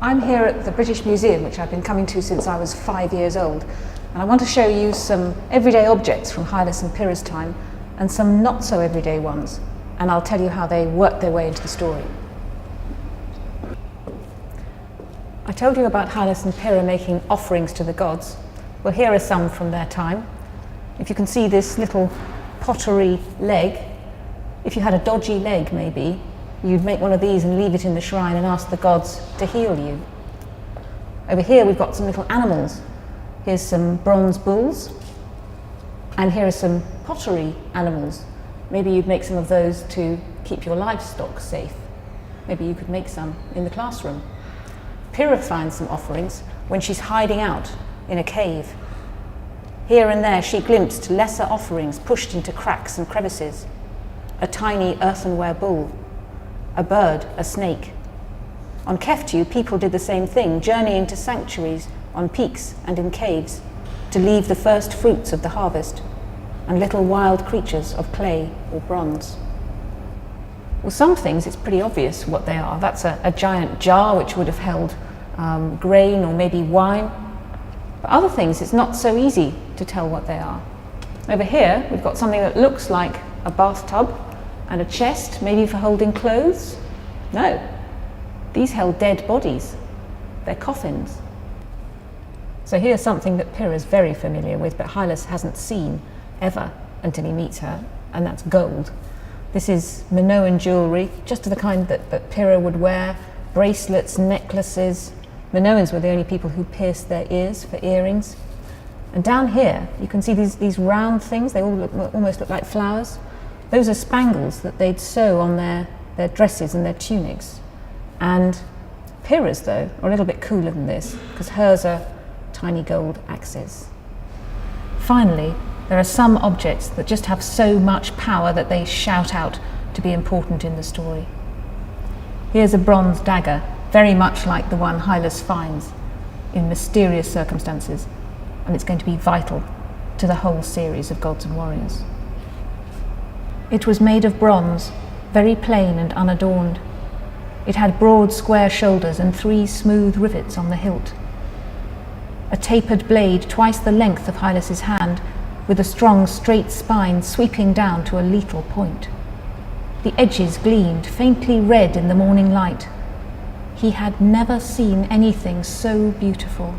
I'm here at the British Museum, which I've been coming to since I was 5 years old, and I want to show you some everyday objects from Hylas and Pyrrha's time and some not so everyday ones, and I'll tell you how they work their way into the story. I told you about Hylas and Pyrrha making offerings to the gods. Well, here are some from their time. If you can see this little pottery leg, if you had a dodgy leg maybe, you'd make one of these and leave it in the shrine and ask the gods to heal you. Over here we've got some little animals. Here's some bronze bulls, and here are some pottery animals. Maybe you'd make some of those to keep your livestock safe. Maybe you could make some in the classroom. Pyrrha finds some offerings when she's hiding out in a cave. Here and there she glimpsed lesser offerings pushed into cracks and crevices. A tiny earthenware bull, a bird, a snake. On Keftu, people did the same thing, journeying to sanctuaries on peaks and in caves to leave the first fruits of the harvest and little wild creatures of clay or bronze. Well, some things it's pretty obvious what they are. That's a giant jar which would have held grain or maybe wine. But other things it's not so easy to tell what they are. Over here we've got something that looks like a bathtub and a chest, maybe for holding clothes. No, these held dead bodies. They're coffins. So here's something that Pyrrha's very familiar with, but Hylas hasn't seen ever until he meets her, and that's gold. This is Minoan jewellery, just the kind that Pyrrha would wear, bracelets, necklaces. Minoans were the only people who pierced their ears for earrings. And down here, you can see these round things, they all almost look like flowers. Those are spangles that they'd sew on their dresses and their tunics. And Pyrrha's, though, are a little bit cooler than this, because hers are tiny gold axes. Finally, there are some objects that just have so much power that they shout out to be important in the story. Here's a bronze dagger, very much like the one Hylas finds in mysterious circumstances, and it's going to be vital to the whole series of Gods and Warriors. It was made of bronze, very plain and unadorned. It had broad square shoulders and 3 smooth rivets on the hilt. A tapered blade twice the length of Hylas's hand, with a strong straight spine sweeping down to a lethal point. The edges gleamed faintly red in the morning light. He had never seen anything so beautiful.